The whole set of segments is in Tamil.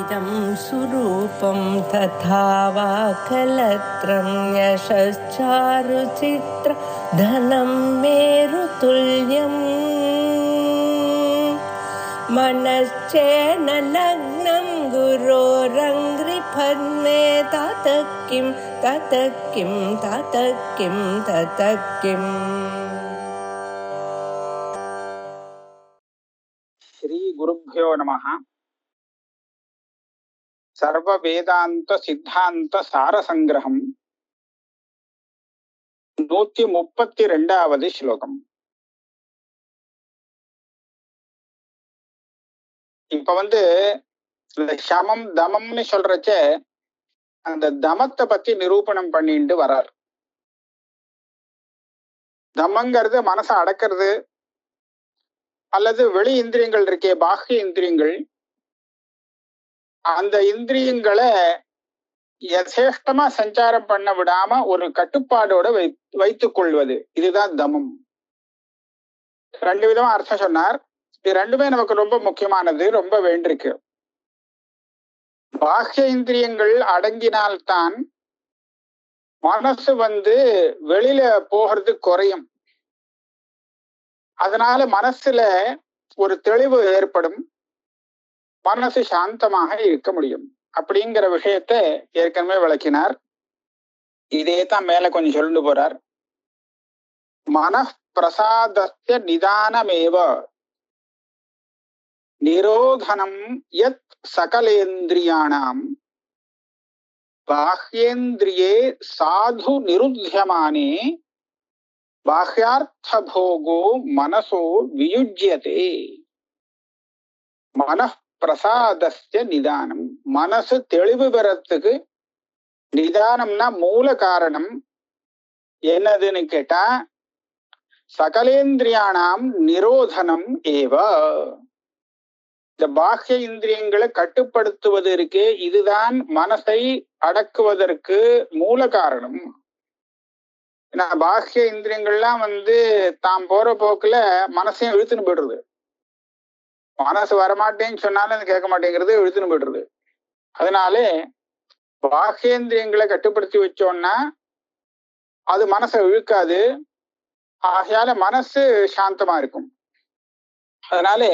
इदं सुरूपं तथा वा कलत्रं यशश्चारुचित्र धनं मेरुतुल्यम् मनश्चेन लग्नं गुरोरङ्घ्रिपद्मे ततः किं ततः किं ततः किं ततः किम्. श्री गुरुभ्यो नमः. सर्व वेदांत सिद्धांत सार संग्रहम 132வது ஸ்லோகம். இப்ப இந்த சமம் தமம்னு சொல்றச்ச அந்த தமத்தை பத்தி நிரூபணம் பண்ணிட்டு வர்றார். தமங்கிறது மனசை அடக்கிறது அல்லது வெளி இந்திரியங்கள் இருக்கே, பாஹ்ய இந்திரியங்கள், அந்த இந்திரியங்களை யசேஷ்டமா சஞ்சாரம் பண்ண விடாம ஒரு கட்டுப்பாடோட வைத்துக் கொள்வது, இதுதான் தமம். ரெண்டு விதமா அர்த்தம் சொன்னார். இது ரெண்டுமே நமக்கு ரொம்ப முக்கியமானது, ரொம்ப வேண்டிருக்கு. பாஹ்ய இந்திரியங்கள் அடங்கினால்தான் மனசு வெளியில போகிறது குறையும். அதனால மனசுல ஒரு தெளிவு ஏற்படும், மனசு சாந்தமாக இருக்க முடியும் அப்படிங்கிற விஷயத்தை ஏற்கனவே விளக்கினார். இதே தான் மேல கொஞ்சம் சொல்லிட்டு போறார். மனப்பிரசாதஸ்ய நிதானமேவ நிரோதனம் யத் சகலேந்திரியாணாம் பாஹ்யேந்திரியே சாது நிருத்தியமானே பாஹ்யார்த்த போகோ மனசோ வியுஜ்யதே. மனப்பிரசாதஸ்ய நிதானம், மனசு தெளிவு பெறத்துக்கு நிதானம்னா மூல காரணம் என்னதுன்னு கேட்டா சகலேந்திரியானாம் நிரோதனம் ஏவ. இந்த பாஹ்ய இந்திரியங்களை கட்டுப்படுத்துவது இருக்கே, இதுதான் மனசை அடக்குவதற்கு மூல காரணம். பாஹ்ய இந்திரியங்கள்லாம் தாம் போற போக்குல மனசையும் இழுத்துன்னு போயிடுறது. மனசு வரமாட்டேன்னு சொன்னாலும் அது கேட்க மாட்டேங்கிறது, இழுத்துன்னு போயிடுறது. அதனாலே பாஹ்யேந்திரியங்களை கட்டுப்படுத்தி வச்சோம்னா அது மனசை இழுக்காது. ஆகையால மனசு சாந்தமா இருக்கும். அதனாலே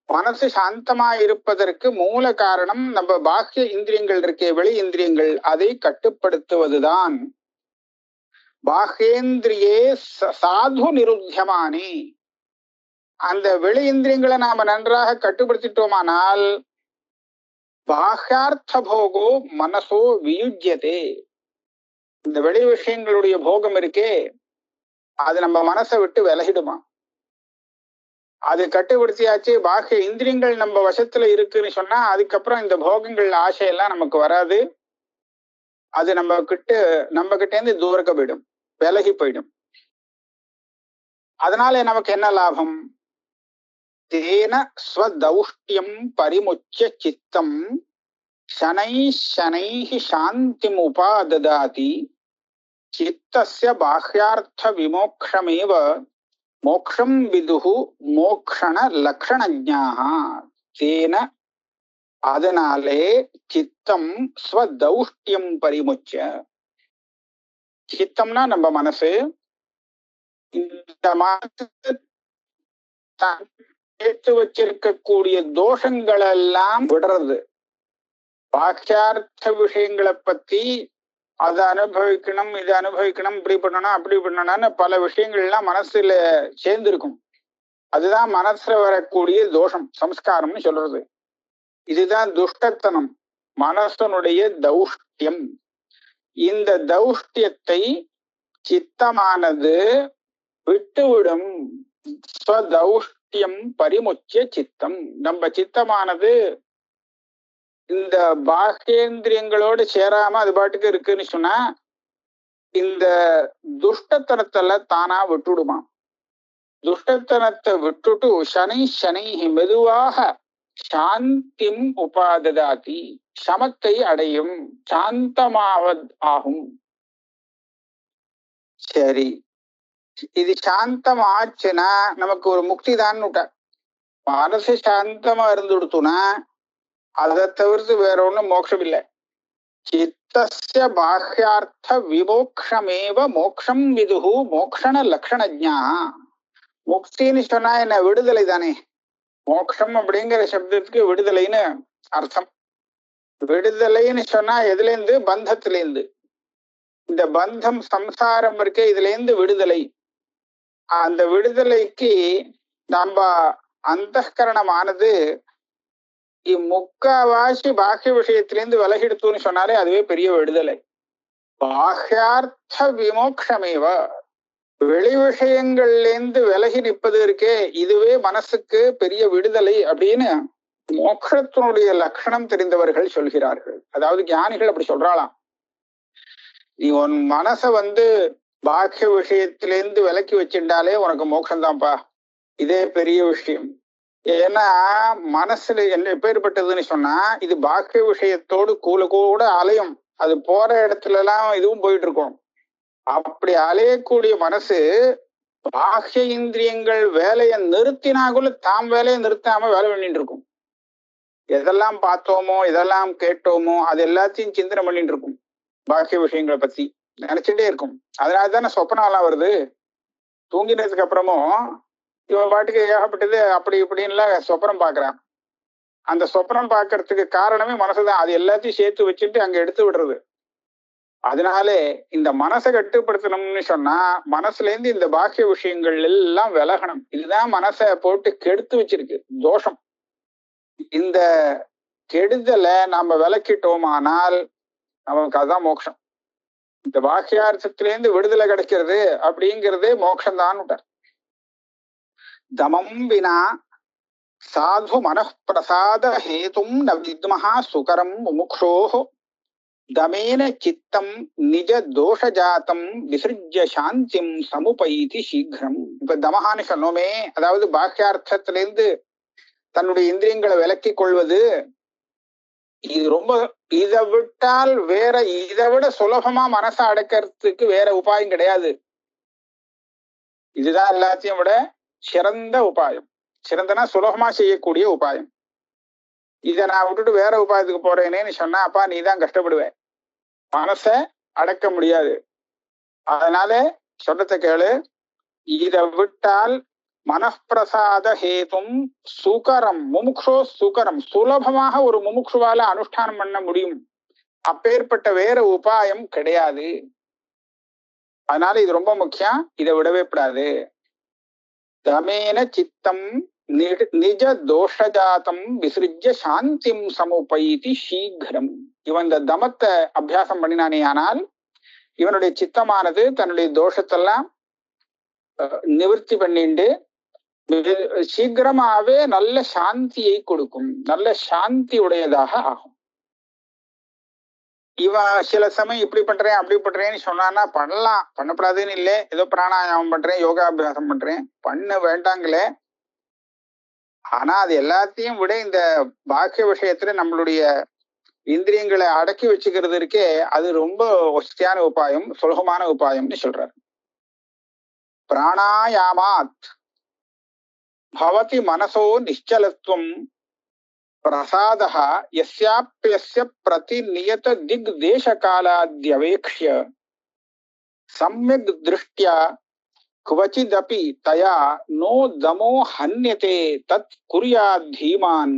மனசு சாந்தமா இருப்பதற்கு மூல காரணம் நம்ம பாஹ்ய இந்திரியங்கள் இருக்கே, வெளி இந்திரியங்கள், அதை கட்டுப்படுத்துவதுதான். பாஹ்யேந்திரியே சாது நிருத்தியமானே, அந்த வெளி இந்திரியங்களை நாம நன்றாக கட்டுப்படுத்திட்டோமானால் பாஹ்யார்த்த போகோ மனசோ வியுஜ்யதே. இந்த வெளி விஷயங்களுடைய போகம் இருக்கே, அது நம்ம மனசை விட்டு விலகிடுமா. அது கட்டுப்படுத்தியாச்சு, பாஹ்ய இந்திரியங்கள் நம்ம வசத்துல இருக்குன்னு சொன்னா அதுக்கப்புறம் இந்த போகங்கள் ஆசையெல்லாம் நமக்கு வராது. அது நம்ம கிட்ட இருந்து தூரக்க போயிடும், விலகி போயிடும். அதனால நமக்கு என்ன லாபம்? தேன ஸ்வதௌஷ்டியம் பரிமுச்ய சித்தம் சனை சனை சாந்திம் உபாததாதி சித்தஸ்ய பாஹ்யார்த்த விமோக்ஷமேவ மோக்ஷம் விதுஹு மோக்ஷண லக்ஷணஜ்ஞாஹ. தேன, அதனாலே சித்தம் ஸ்வதௌஷ்டியம் பரிமுச்ய. சித்தம்னா நம்ம மனசு. இந்த மனசு சேர்த்து வச்சிருக்கக்கூடிய தோஷங்கள் எல்லாம் விடுறது. பாக்கியார்த்த விஷயங்களை பத்தி அதை அனுபவிக்கணும், இதை அனுபவிக்கணும், இப்படி பண்ணணும், அப்படி பண்ணணும்னு பல விஷயங்கள்லாம் மனசுல சேர்ந்திருக்கும். அதுதான் மனசுல வரக்கூடிய தோஷம், சம்ஸ்காரம்னு சொல்றது. இதுதான் துஷ்டத்தனம், மனசனுடைய தௌஷ்டியம். இந்த தௌஷ்டியத்தை சித்தமானது விட்டுவிடும். ஸ்வதௌஷ்டியம் பரிமுச்சிய சித்தம். நம்ம சித்தமானது இந்த பாஹ்யேந்திரியங்களோடு சேராம அது பாட்டுக்கு இருக்குன்னு சொன்னா இந்த துஷ்டத்தனத்துல தானா விட்டுடுமா. துஷ்டத்தனத்தை விட்டுட்டு சனை சனை மெதுவாக சாந்திம் உபாததாதி, சமத்தை அடையும், சாந்தமாவது ஆகும். சரி, இது சாந்தம் ஆச்சுன்னா நமக்கு ஒரு முக்தி தான். மனசு சாந்தமா இருந்து கொடுத்தோம்னா அதை தவிர்த்து வேற ஒண்ணும் மோட்சம் இல்லை. சித்தஸ்ய பாஹ்யார்த்த விமோக்ஷமேவ மோக்ஷம் விதுஹு மோக்ஷண லக்ஷணஜ்ஞா. முக்தின்னு சொன்னா என்ன? விடுதலை தானே. மோக்ஷம் அப்படிங்கிற சப்தத்துக்கு விடுதலைன்னு அர்த்தம். விடுதலைன்னு சொன்னா எதுல இருந்து? பந்தத்திலேருந்து. இந்த பந்தம் சம்சாரம் இருக்கே, இதுல இருந்து விடுதலை. அந்த விடுதலைக்கு நம்ம அந்தகரணமானது முக்காவாசி பாக்கிய விஷயத்திலேருந்து விலகிடுத்துன்னு சொன்னாலே அதுவே பெரிய விடுதலை. பாஹ்யார்த்த விமோக்ஷமேவ, வெளி விஷயங்கள்லேருந்து விலகி நிற்பது இருக்கே, இதுவே மனசுக்கு பெரிய விடுதலை அப்படின்னு மோட்சத்தினுடைய லட்சணம் தெரிந்தவர்கள் சொல்கிறார்கள். அதாவது ஞானிகள் அப்படி சொல்றாளாம். நீ உன் மனசை பாக்கிய விஷயத்திலேருந்து விலக்கி வச்சுட்டாலே உனக்கு மோட்சம்தான்ப்பா. இதே பெரிய விஷயம். ஏன்னா மனசுல என்ன எப்பேற்பட்டதுன்னு சொன்னா, இது பாக்கிய விஷயத்தோடு கூட அலையும். அது போற இடத்துல எல்லாம் இதுவும் போயிட்டு இருக்கும். அப்படி அலையக்கூடிய மனசு பாக்கிய இந்திரியங்கள் வேலையை நிறுத்தினா கூட தாம் வேலையை நிறுத்தாம வேலை பண்ணிட்டு இருக்கும். எதெல்லாம் பார்த்தோமோ எதெல்லாம் கேட்டோமோ அது எல்லாத்தையும் சிந்தனை பண்ணிட்டு இருக்கும். பாக்கிய விஷயங்களை பத்தி நினைச்சுட்டே இருக்கும். அதனாலதானே சொப்பனம் எல்லாம் வருது. தூங்கினதுக்கு அப்புறமும் இவன் பாட்டுக்கு ஏகப்பட்டது அப்படி இப்படின்லாம் சொப்பனம் பாக்குறான். அந்த சொப்பனம் பாக்குறதுக்கு காரணமே மனசுதான். அது எல்லாத்தையும் சேர்த்து வச்சுட்டு அங்க எடுத்து விடுறது. அதனாலே இந்த மனசை கட்டுப்படுத்தணும்னு சொன்னா மனசுல இருந்து இந்த பாக்கிய விஷயங்கள் எல்லாம் விலகணும். இதுதான் மனசை போட்டு கெடுத்து வச்சிருக்கு, தோஷம். இந்த கெடுதலை நாம விலக்கிட்டோமானால் நமக்கு அதுதான் மோட்சம். இந்த பாக்கியார்த்தத்திலேருந்து விடுதலை கிடைக்கிறது அப்படிங்கிறதே மோட்சம்தான். தமம் வினா சாது மனப்பிரசாத ஹேதும் ந வித்மஹா சுகரம் முமுக்ஷோஹ தமேன சித்தம் நிஜ தோஷஜாத்தம் விசிருஜ்ய சாந்திம் சமுபைதி சீக்கிரம். இப்ப தமஹான்னு சொன்னோமே, அதாவது பாக்கியார்த்தத்திலிருந்து தன்னுடைய இந்திரியங்களை விலக்கி கொள்வது. இது ரொம்ப, இதை விட்டால் வேற இதை விட சுலபமா மனசை அடக்கிறதுக்கு வேற உபாயம் கிடையாது. இதுதான் எல்லாத்தையும் விட சிறந்த உபாயம். சிறந்தனா சுலபமா செய்யக்கூடிய உபாயம். இதை நான் விட்டுட்டு வேற உபாயத்துக்கு போறேனேன்னு சொன்னா அப்பா நீ தான் கஷ்டப்படுவேன். மனசை அடக்க முடியாது. அதனால சொல்றத கேளு. இதை விட்டால் மனப்பிரசாத ஹேதும் சுகரம் முமுக்ஷோ சுகரம், சுலபமாக ஒரு முமுக்ஷுவால அனுஷ்டானம் பண்ண முடியும். அப்பேற்பட்ட வேற உபாயம் கிடையாது. அதனால இது ரொம்ப முக்கியம். இதை விடவே கூடாது. தமேன சித்தம் நிஜ தோஷஜாத்தம் விசிருஜ்ய சாந்திம் சமுபைதி சீக்கிரம். இவன் இந்த தமத்தை அபியாசம் பண்ணினானே ஆனால் இவனுடைய சித்தமானது தன்னுடைய தோஷத்தெல்லாம் நிவர்த்தி பண்ணிண்டு சீக்கிரமாவே நல்ல சாந்தியை கொடுக்கும். நல்ல சாந்தி உடையதாக ஆகும். இவன் சில சமயம் இப்படி பண்றேன் அப்படி பண்றேன்னு சொன்னான்னா பண்ணலாம், பண்ணப்படாதுன்னு இல்லை. ஏதோ பிராணாயாமம் பண்றேன், யோகாபியாசம் பண்றேன், பண்ண வேண்டாங்களே. ஆனா அது எல்லாத்தையும் விட இந்த பாக்கிய விஷயத்துல நம்மளுடைய இந்திரியங்களை அடக்கி வச்சுக்கிறது இருக்கே, அது ரொம்ப வசதியான உபாயம், சுலபமான உபாயம்னு சொல்றாரு. பிராணாயாமாத் பவதி மனசோ நிச்சலத்துவம் பிரசாதः யஸ்யாப்யஸ்ய பிரதிநியத திக் தேச காலாத்யவேக்ஷ்ய சம்யக் திருஷ்ட்யா क्वचिदपि तया नो दमो हन्यते तत् कुर्यात् धीमान्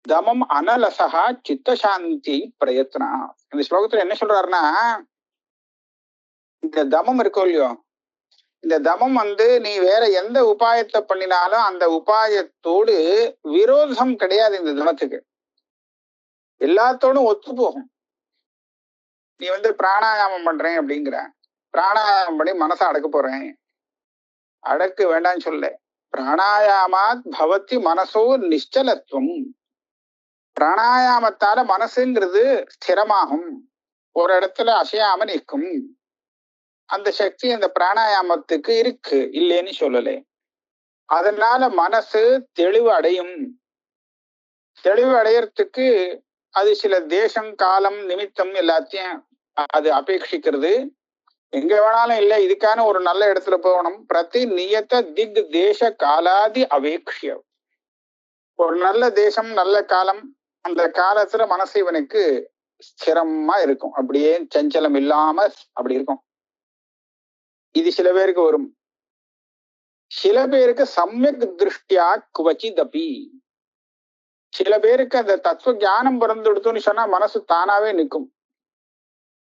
தமம் அனலசகா சித்தசாந்தி பிரயத்னா. இந்த ஸ்லோகத்துல என்ன சொல்றாருன்னா, இந்த தமம் இருக்கோ இல்லையோ, இந்த தமம் நீ வேற எந்த உபாயத்தை பண்ணினாலும் அந்த உபாயத்தோடு விரோதம் கிடையாது. இந்த தமத்துக்கு எல்லாத்தோடும் ஒத்து போகும். நீ பிராணாயாமம் பண்றேன் அப்படிங்கிற, பிராணாயாமம் பண்ணி மனசை அடக்க போறேன், அடக்க வேண்டாம்னு சொல்ல. பிராணாயாமாத் பவதி மனசோ நிச்சலத்துவம். பிராணாயாமத்தால மனசுங்கிறது ஸ்திரமாகும், ஒரு இடத்துல அசையாம நிற்கும். அந்த சக்தி அந்த பிராணாயாமத்துக்கு இருக்கு, இல்லைன்னு சொல்லல. அதனால மனசு தெளிவு அடையும். தெளிவு அடையறதுக்கு அது சில தேசம் காலம் நிமித்தம் எல்லாத்தையும் அது அபேட்சிக்கிறது. எங்க வேணாலும் இல்லை, இதுக்கான ஒரு நல்ல இடத்துல போகணும். பிரதி நியத்த திக் தேச காலாதி அவேக்ஷிய. ஒரு நல்ல தேசம் நல்ல காலம் அந்த காலத்துல மனசு இவனுக்கு ஸ்திரமா இருக்கும், அப்படியே சஞ்சலம் இல்லாம அப்படி இருக்கும். இது சில பேருக்கு வரும். சில பேருக்கு சமயக் திருஷ்டியா குவச்சிதபி, சில பேருக்கு அந்த தத்துவ ஞானம் பிறந்துடுத்துன்னு சொன்னா மனசு தானாவே நிற்கும்.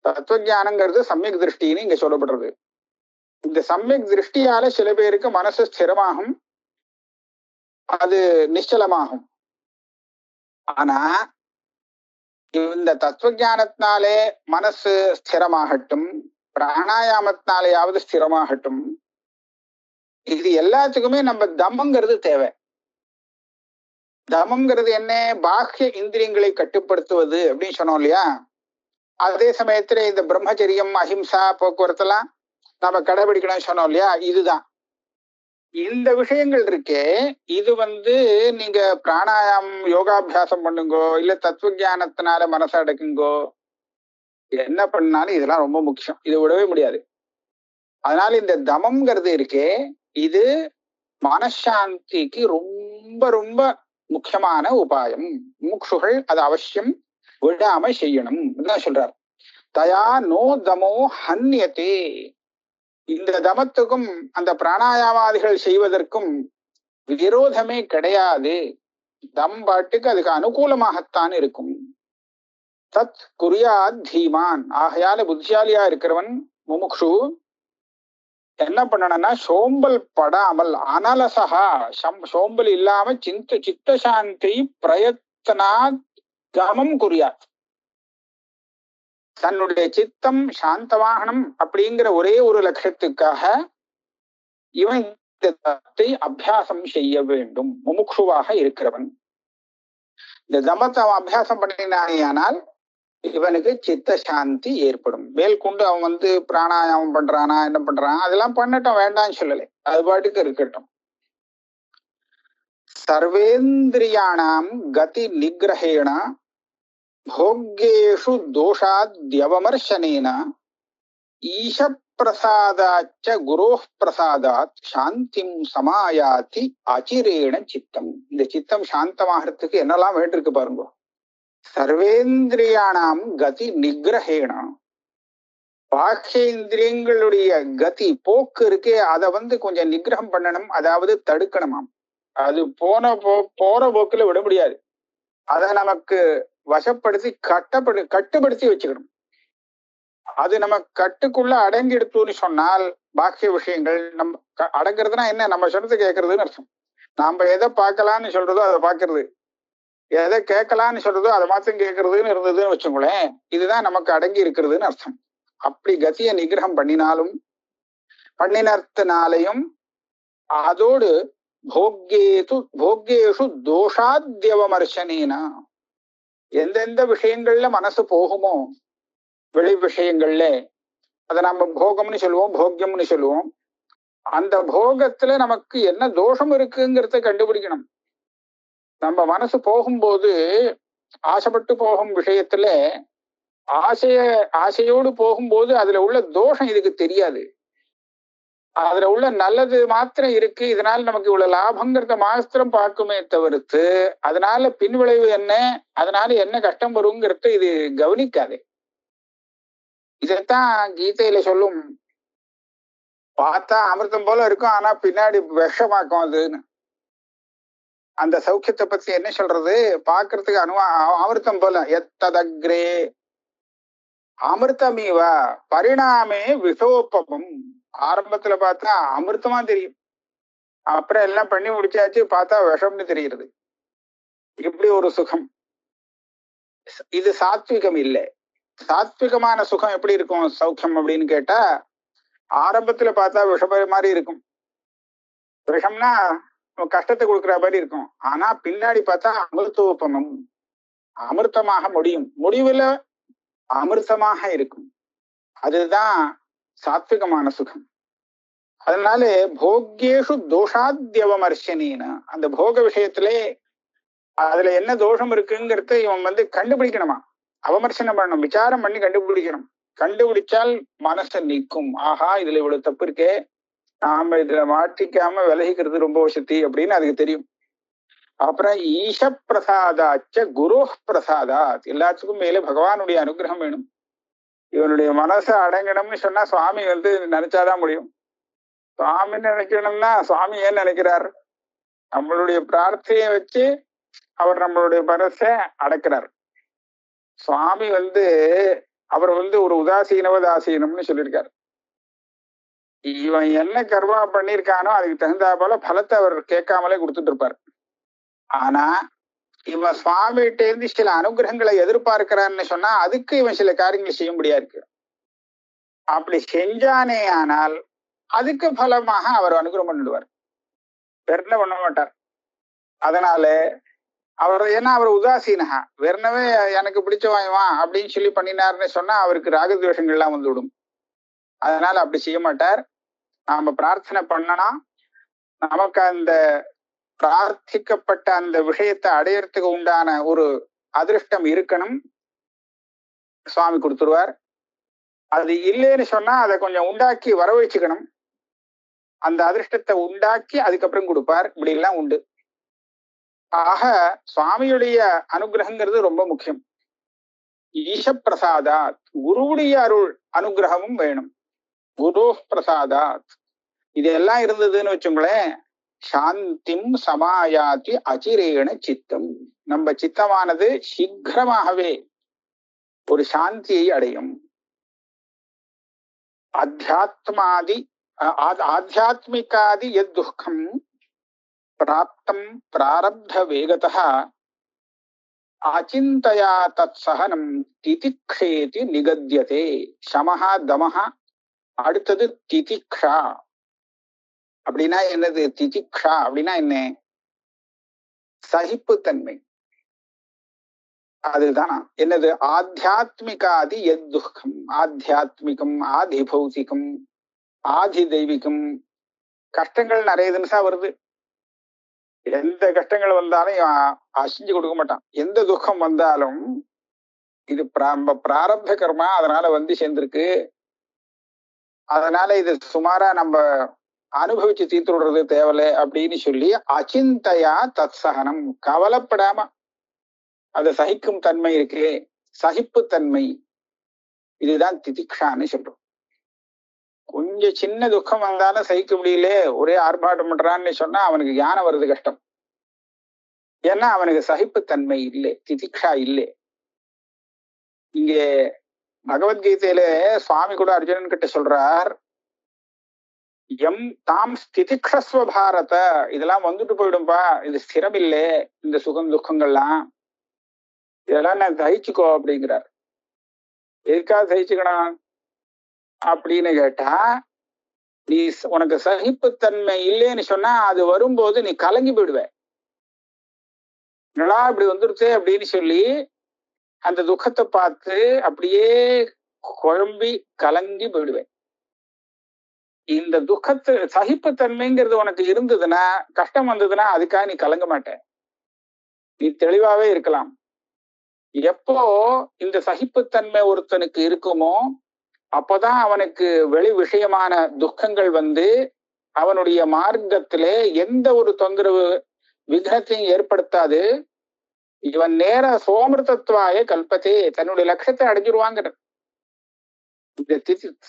தத்துவ ஞானங்கிறது சமயக் திருஷ்டின்னு இங்க சொல்லப்படுறது. இந்த சமயக் திருஷ்டியால சில பேருக்கு மனசு ஸ்திரமாகும், அது நிச்சலமாகும். ஆனா இந்த தத்துவ ஞானத்தினாலே மனசு ஸ்திரமாகட்டும், பிராணாயாமத்தினாலேயாவது ஸ்திரமாகட்டும், இது எல்லாத்துக்குமே நம்ம தமங்கிறது தேவை. தமங்கிறது என்ன? பாஹ்ய இந்திரியங்களை கட்டுப்படுத்துவது அப்படின்னு சொன்னோம் இல்லையா? அதே சமயத்துல இந்த பிரம்மச்சரியம், அஹிம்சா, போக்குவரத்தெல்லாம் நம்ம கடைபிடிக்கணும்னு சொன்னோம் இல்லையா? இதுதான் இந்த விஷயங்கள் இருக்கே. இது நீங்க பிராணாயாமம், யோகாபியாசம் பண்ணுங்கோ, இல்ல தத்துவ ஞானத்தினால மனசை அடக்குங்கோ, என்ன பண்ணாலும் இதெல்லாம் ரொம்ப முக்கியம். இதை விடவே முடியாது. அதனால இந்த தமம்ங்கிறது இருக்கே, இது மனசாந்திக்கு ரொம்ப ரொம்ப முக்கியமான உபாயம். முமுட்சுகள் அது அவசியம் விடாம செய்யணும் சொல்றார். தயா நோ தமோ ஹன்யதே. இந்த தமத்துக்கும் அந்த பிராணாயாமாதிகள் செய்வதற்கும் விரோதமே கிடையாது. தம் பாட்டுக்கு அதுக்கு அனுகூலமாகத்தான் இருக்கும். தத் குறியாத் தீமான். ஆகையால புத்திசாலியா இருக்கிறவன் முமுக்ஷு என்ன பண்ணணும்னா, சோம்பல் படாமல், அனலசகா, சோம்பல் இல்லாம சித்த சாந்தி பிரயத்தனா கமம் குறியாத். தன்னுடைய சித்தம் சாந்தவாகனம் அப்படிங்கிற ஒரே ஒரு லட்சத்துக்காக இவன் தத்தை அபியாசம் செய்ய வேண்டும். முமுட்சுவாக இருக்கிறவன் இந்த தமத்தை அவன் அபியாசம் பண்ணினானேயானால் இவனுக்கு சித்த சாந்தி ஏற்படும். மேற்கொண்டு அவன் பிராணாயாமம் பண்றானா, என்ன பண்றான், அதெல்லாம் பண்ணட்டும், வேண்டாம்னு சொல்லலை, அது பாட்டுக்கு இருக்கட்டும். சர்வேந்திரியாணாம் கதி நிகிரஹேண போக்யேஷு தோஷாத்யவமர்சனேன ஈஷ பிரசாதாச்ச குரோஹ் பிரசாதாத் சாந்திம் சமாயாதி அச்சிரேண சித்தம். இந்த சித்தம் சாந்தமாகறதுக்கு என்னெல்லாம் வேண்டிருக்கு பாருங்க. சர்வேந்திரியானாம் கதி நிகிரஹேண, பாக்கியேந்திரியங்களுடைய கதி போக்கு இருக்கே, அதை கொஞ்சம் நிகிரகம் பண்ணணும், அதாவது தடுக்கணுமாம். அது போற போக்குல விட முடியாது. அதை நமக்கு வசப்படுத்தி கட்டுப்படுத்தி வச்சுக்கணும். அது நம்ம கட்டுக்குள்ள அடங்கிடுத்துன்னு சொன்னால் பாக்கிய விஷயங்கள் நம்ம அடங்குறதுனா என்ன, நம்ம சொல்றது கேட்கறதுன்னு அர்த்தம். நாம எதை பார்க்கலான்னு சொல்றதோ அதை பார்க்கறது, எதை கேட்கலான்னு சொல்றதோ அதை மாத்திரம் கேட்கறதுன்னு இருந்ததுன்னு வச்சுங்களேன், இதுதான் நமக்கு அடங்கி இருக்கிறதுன்னு அர்த்தம். அப்படி கதியை நிகிரகம் பண்ணினத்தினாலையும் அதோடு போக்யேஷு தோஷாத்யவமர்சனேனா, எந்தெந்த விஷயங்கள்ல மனசு போகுமோ, வெளி விஷயங்கள்ல, அதை நம்ம போகம்னு சொல்லுவோம், போக்கியம்னு சொல்லுவோம். அந்த போகத்துல நமக்கு என்ன தோஷம் இருக்குங்கிறத கண்டுபிடிக்கணும். நம்ம மனசு போகும்போது ஆசைப்பட்டு போகும் விஷயத்துல ஆசையோடு போகும்போது அதுல உள்ள தோஷம் இதுக்கு தெரியாது. அதுல உள்ள நல்லது மாத்திரம் இருக்கு, இதனால நமக்கு இவ்வளவு லாபங்கிறத மாத்திரம் பார்க்குமே தவிர்த்து அதனால பின்விளைவு என்ன, அதனால என்ன கஷ்டம் வருங்கிறத இது கவனிக்காது. இதைத்தான் கீதையில சொல்லும், பார்த்தா அமிர்தம் போல இருக்கும் ஆனா பின்னாடி விஷமாக்கும் அதுன்னு. அந்த சௌக்கியத்தை பத்தி என்ன சொல்றது, பாக்குறதுக்கு அமிர்தம் போல, எத்ததக்ரே அமிர்தமீவா பரிணாமே விஷோப்பமும். ஆரம்பத்துல பார்த்தா அமிர்தமா தெரியும், அப்புறம் எல்லாம் பண்ணி முடிச்சாச்சு பார்த்தா விஷம்னு தெரிகிறது. இப்படி ஒரு சுகம், இது சாத்விகம் இல்லை. சாத்விகமான சுகம் எப்படி இருக்கும், சௌக்கியம் அப்படின்னு கேட்டா, ஆரம்பத்துல பார்த்தா விஷம் மாதிரி இருக்கும். விஷம்னா கஷ்டத்தை கொடுக்குற மாதிரி இருக்கும், ஆனா பின்னாடி பார்த்தா அமிர்தோபமம், அமிர்தமாக முடியும், முடிவுல அமிர்தமாக இருக்கும். அதுதான் சாத்விகமான சுகம். அதனால போக்யேஷு தோஷாத்யவமர்சனேன, அந்த போக விஷயத்திலே அதுல என்ன தோஷம் இருக்குங்கிறத இவன் கண்டுபிடிக்கணுமா, அவமர்சனம் பண்ணணும், விசாரம் பண்ணி கண்டுபிடிக்கணும். கண்டுபிடிச்சால் மனசை நிற்கும். ஆஹா, இதுல இவ்வளவு தப்பு இருக்கே, நாம இதுல மாட்டிக்காம விலகிக்கிறது ரொம்ப வசதி அப்படின்னு அதுக்கு தெரியும். அப்புறம் ஈஷ பிரசாதாச்ச குரு பிரசாதாத், எல்லாத்துக்கும் மேல பகவானுடைய அனுகிரகம் வேணும். இவனுடைய மனசை அடங்கணும்னு சொன்னா சுவாமி நினைச்சாதான் முடியும். சுவாமி நினைக்கணும்னா சுவாமி ஏன் நினைக்கிறார்? நம்மளுடைய பிரார்த்தனையை வச்சு அவர் நம்மளுடைய மனசை அடக்கிறார். சுவாமி அவர் ஒரு உதாசீனம்னு சொல்லியிருக்காரு. இவன் என்ன கர்மா பண்ணியிருக்கானோ அதுக்கு தகுந்தா போல பலத்தை அவர் கேட்காமலே கொடுத்துட்டு இருப்பார். ஆனா இவன் சுவாமிகிட்ட இருந்து சில அனுகிரகங்களை எதிர்பார்க்கிறான்னு சொன்னா அதுக்கு இவன் சில காரியங்களை செய்ய முடியாது இருக்கு. அப்படி செஞ்சானே ஆனால் அதுக்கு பலமாக அவர் அனுகிரகம் பண்ணிடுவார், வேற பண்ண மாட்டார். அதனால ஏன்னா அவர் உதாசீனகா, வேறனவே எனக்கு பிடிச்சவாயுவான் அப்படின்னு சொல்லி பண்ணினாருன்னு சொன்னா அவருக்கு ராகத்வேஷங்கள்லாம் வந்துவிடும். அதனால அப்படி செய்ய மாட்டார். நாம பிரார்த்தனை பண்ணனா நமக்கு அந்த பிரார்த்திக்கப்பட்ட அந்த விஷயத்தை அடையறதுக்கு உண்டான ஒரு அதிருஷ்டம் இருக்கணும், சுவாமி கொடுத்துருவார். அது இல்லைன்னு சொன்னா அதை கொஞ்சம் உண்டாக்கி வர வச்சுக்கணும், அந்த அதிருஷ்டத்தை உண்டாக்கி அதுக்கப்புறம் கொடுப்பார். இப்படி எல்லாம் உண்டு. ஆக சுவாமியுடைய அனுகிரகங்கிறது ரொம்ப முக்கியம். ஈஷ பிரசாதாத், குருவுடைய அருள் அனுகிரகமும் வேணும். குரு பிரசாதாத் இதெல்லாம் இருந்ததுன்னு வச்சுங்களேன், சாந்திம் சமாயாதி அச்சிரேண சித்தம், நம்ம சித்தமானது சீக்கிரமாகவே ஒரு சாந்தியை அடையும். ஆத்தியாத்மிகாதி எத் துக்கம் பிராப்தம் பிராரப்த வேகதः அச்சிந்தயா தத் சகனம் திதிக்ஷேதி நிகத்யதே. சமஹா தமஹா, அடுத்தது திதிக்ஷா. அப்படின்னா என்னது? திதிக்ஷா அப்படின்னா என்ன? சகிப்புத்தன்மை. அதுதான் என்னது? ஆத்தியாத்மிகாதி எத் துக்கம், ஆத்தியாத்மிகம், ஆதி பௌதிகம், ஆதி தெய்வீகம். கஷ்டங்கள் நிறைய தினசா வருது. எந்த கஷ்டங்கள் வந்தாலும் அசிஞ்சு கொடுக்க மாட்டான். எந்த துக்கம் வந்தாலும் இது பிராரப்த கர்மா, அதனால சேர்ந்திருக்கு, அதனால இது சுமாரா நம்ம அனுபவிச்சு தீர்த்து விடுறது தேவலை அப்படின்னு சொல்லி அச்சிந்தையா தத் சகனம், கவலைப்படாம அதை சகிக்கும் தன்மை இருக்கு, சகிப்புத்தன்மை. இதுதான் திதிக்ஷான்னு சொல்றோம். கொஞ்சம் சின்ன துக்கம் வந்தாலும் சகிக்க முடியல, ஒரே ஆர்ப்பாட்டம் பண்றான்னு சொன்னா அவனுக்கு ஞானம் வருது கஷ்டம். ஏன்னா அவனுக்கு சகிப்புத்தன்மை இல்லை, திதிக்ஷா இல்லை. இங்கே பகவத்கீதையில சுவாமி கூட அர்ஜுனன் கிட்ட சொல்றார், எம் தாம் ஸ்திதிக்ஷஸ்வ பாரத, இதெல்லாம் வந்துட்டு போயிடும்பா, இது ஸ்திரம் இல்லை, இந்த சுகம் துக்கங்கள்லாம், இதெல்லாம் நான் சகிச்சுக்கோ அப்படிங்கிறார். எதுக்காக சகிச்சுக்கணும் அப்படின்னு கேட்டா, நீ உனக்கு சகிப்புத்தன்மை இல்லைன்னு சொன்னா அது வரும்போது நீ கலங்கி போயிடுவ. என்னடா இப்படி வந்துருச்சே அப்படின்னு சொல்லி அந்த துக்கத்தை பார்த்து அப்படியே குழம்பி கலங்கி போயிடுவேன். இந்த சகிப்புத்தன்மைங்கிறது உனக்கு இருந்ததுன்னா, கஷ்டம் வந்ததுன்னா அதுக்காக நீ கலங்க மாட்ட, நீ தெளிவாவே இருக்கலாம். எப்போ இந்த சகிப்புத்தன்மை ஒருத்தனுக்கு இருக்குமோ அப்போதான் அவனுக்கு வெளி விஷயமான துக்கங்கள் அவனுடைய மார்க்கத்திலே எந்த ஒரு தொந்தரவு விக்னத்தையும் ஏற்படுத்தாது. இவன் நேர சோமிருத்தத்வாய கல்பத்தே, தன்னுடைய லட்சியத்தை அடைஞ்சிருவாங்கிற இந்த